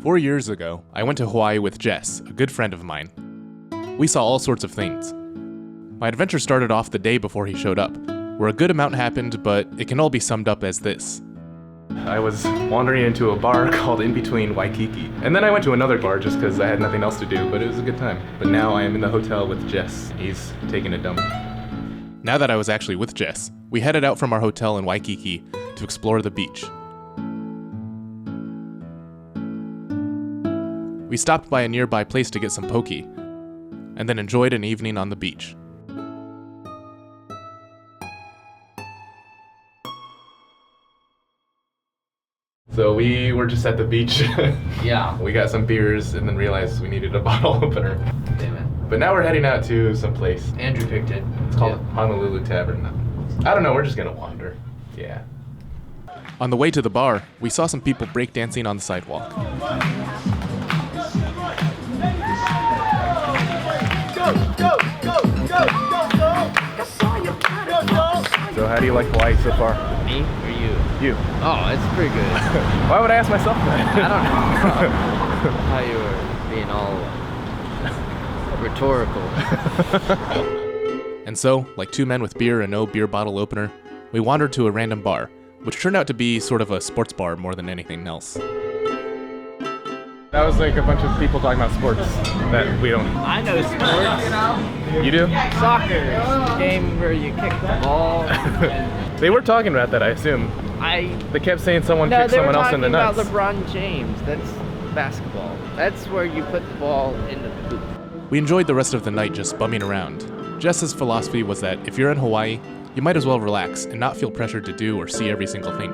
4 years ago, I went to Hawaii with Jess, a good friend of mine. We saw all sorts of things. My adventure started off the day before he showed up, where a good amount happened, but it can all be summed up as this. I was wandering into a bar called In Between Waikiki, and then I went to another bar just because I had nothing else to do, but it was a good time. But now I am in the hotel with Jess. He's taking a dump. Now that I was actually with Jess, we headed out from our hotel in Waikiki to explore the beach. We stopped by a nearby place to get some poke, and then enjoyed an evening on the beach. So we were just at the beach. Yeah. We got some beers and then realized we needed a bottle opener. Damn it. But now we're heading out to some place. Andrew picked it. It's called Honolulu Tavern. I don't know, we're just gonna wander. Yeah. On the way to the bar, we saw some people breakdancing on the sidewalk. So how do you like Hawaii so far? Me or you? You. Oh, it's pretty good. Why would I ask myself that? I don't know. How you were being all rhetorical. And so, like two men with beer and no beer bottle opener, we wandered to a random bar, which turned out to be sort of a sports bar more than anything else. That was like a bunch of people talking about sports that we don't. I know sports. You do? Soccer. It's the game where you kick the ball. They were talking about that, I assume. They kept saying someone kicked someone else in the nuts. No, they were talking about LeBron James. That's basketball. That's where you put the ball into the hoop. We enjoyed the rest of the night just bumming around. Jess's philosophy was that if you're in Hawaii, you might as well relax and not feel pressured to do or see every single thing.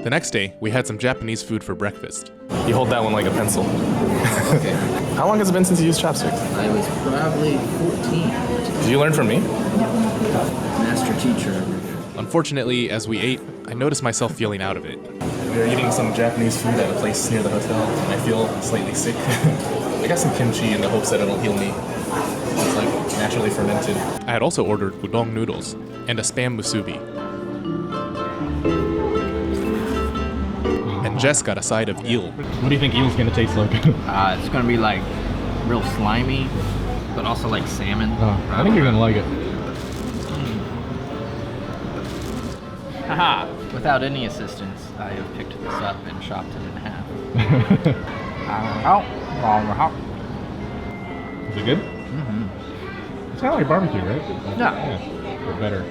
The next day, we had some Japanese food for breakfast. You hold that one like a pencil. Okay. How long has it been since you used chopsticks? I was probably 14. Did you learn from me? Master teacher. Unfortunately, as we ate, I noticed myself feeling out of it. We were eating some Japanese food at a place near the hotel, and I feel slightly sick. I got some kimchi in the hopes that it'll heal me. It's like naturally fermented. I had also ordered udon noodles and a spam musubi. And Jess got a side of eel. What do you think eel's gonna taste like? It's gonna be like real slimy, but also like salmon. I think you're gonna like it. Haha! Without any assistance, I have picked this up and chopped it in half. Is it good? Mm-hmm. It's kind of like barbecue, right? Yeah. Or better.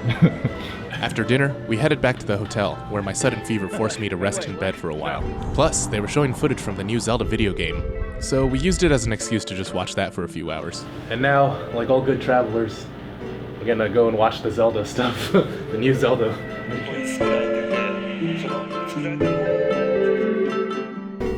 After dinner, we headed back to the hotel, where my sudden fever forced me to rest in bed for a while. Plus, they were showing footage from the new Zelda video game, so we used it as an excuse to just watch that for a few hours. And now, like all good travelers, we're gonna go and watch the Zelda stuff. The new Zelda.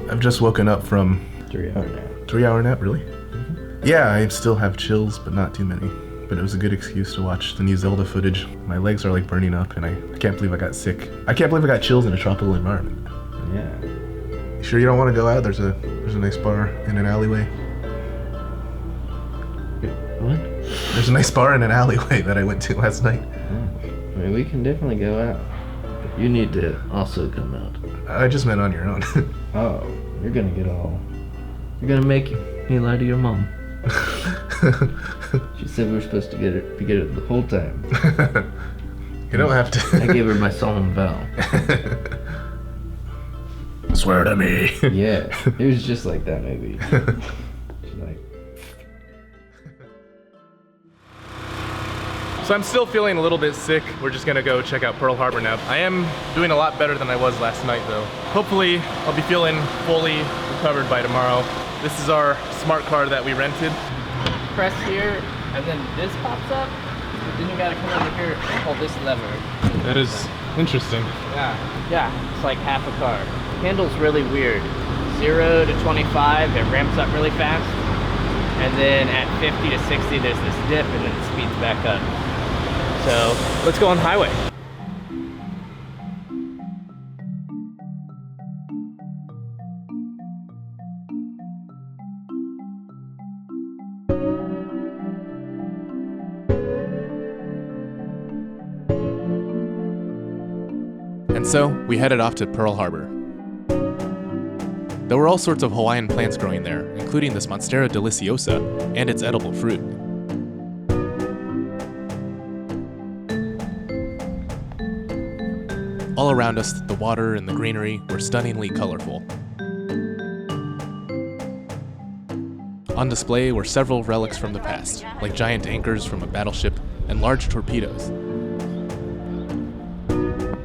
I've just woken up from 3-hour nap. 3-hour nap, really? Mm-hmm. Yeah, I still have chills, but not too many. But it was a good excuse to watch the new Zelda footage. My legs are like burning up, and I can't believe I got sick. I can't believe I got chills in a tropical environment. Yeah. You sure you don't want to go out? There's a nice bar in an alleyway. What? There's a nice bar in an alleyway that I went to last night. I mean, we can definitely go out. But you need to also come out. I just meant on your own. Oh, you're gonna get all... You're gonna make me lie to your mom. She said we were supposed to get it together the whole time. You don't have to. I gave her my solemn vow. Swear to me. Yeah, it was just like that movie. She's like... So I'm still feeling a little bit sick. We're just gonna go check out Pearl Harbor now. I am doing a lot better than I was last night though. Hopefully I'll be feeling fully recovered by tomorrow. This is our smart car that we rented. Press here, and then this pops up. But then you gotta come over here and hold this lever. That is interesting. Yeah, it's like half a car. Handle's really weird. 0 to 25, it ramps up really fast. And then at 50 to 60, there's this dip, and then it speeds back up. So let's go on the highway. And so, we headed off to Pearl Harbor. There were all sorts of Hawaiian plants growing there, including this Monstera deliciosa and its edible fruit. All around us, the water and the greenery were stunningly colorful. On display were several relics from the past, like giant anchors from a battleship and large torpedoes.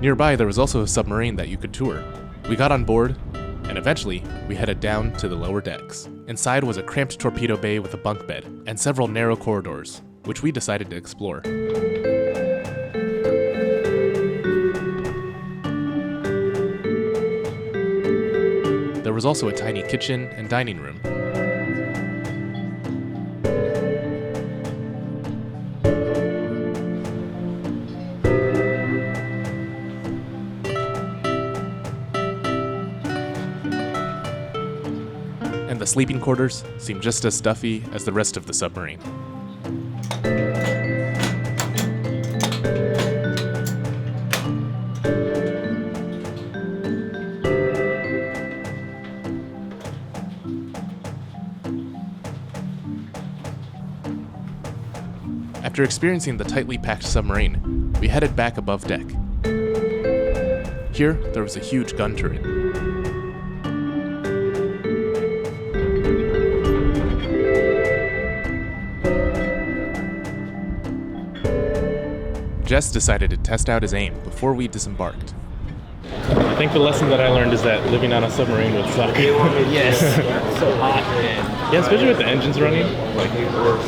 Nearby, there was also a submarine that you could tour. We got on board, and eventually, we headed down to the lower decks. Inside was a cramped torpedo bay with a bunk bed, and several narrow corridors, which we decided to explore. There was also a tiny kitchen and dining room. And the sleeping quarters seemed just as stuffy as the rest of the submarine. After experiencing the tightly packed submarine, we headed back above deck. Here, there was a huge gun turret. Jess decided to test out his aim before we disembarked. I think the lesson that I learned is that living on a submarine would suck. Yes. So hot, man. Yeah, especially with the engines running. Like,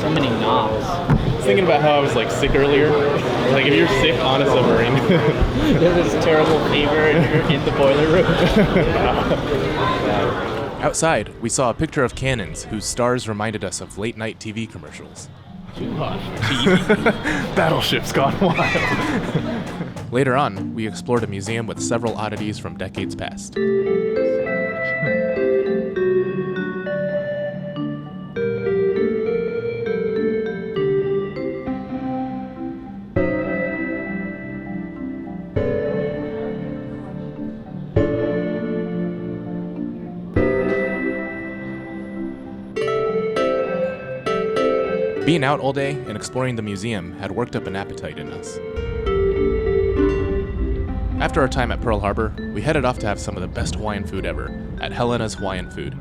So many knobs. I was thinking about how I was like sick earlier. Like if you're sick on a submarine. You have this terrible fever and you're in the boiler room. Outside, we saw a picture of cannons whose stars reminded us of late-night TV commercials. Too hot for TV. Battleships gone wild. Later on, we explored a museum with several oddities from decades past. Being out all day and exploring the museum had worked up an appetite in us. After our time at Pearl Harbor, we headed off to have some of the best Hawaiian food ever at Helena's Hawaiian Food.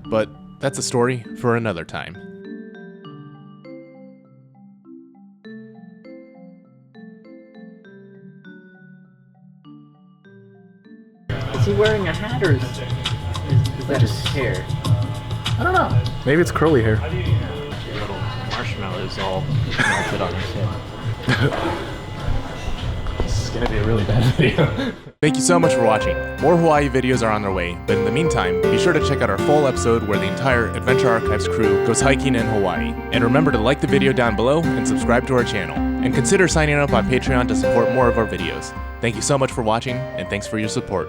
But that's a story for another time. Is he wearing a hat or is that his hair? I don't know. Maybe it's curly hair. Little marshmallows all melted on his head. This is gonna be a really bad video. Thank you so much for watching. More Hawaii videos are on their way, but in the meantime, be sure to check out our full episode where the entire Adventure Archives crew goes hiking in Hawaii. And remember to like the video down below and subscribe to our channel. And consider signing up on Patreon to support more of our videos. Thank you so much for watching, and thanks for your support.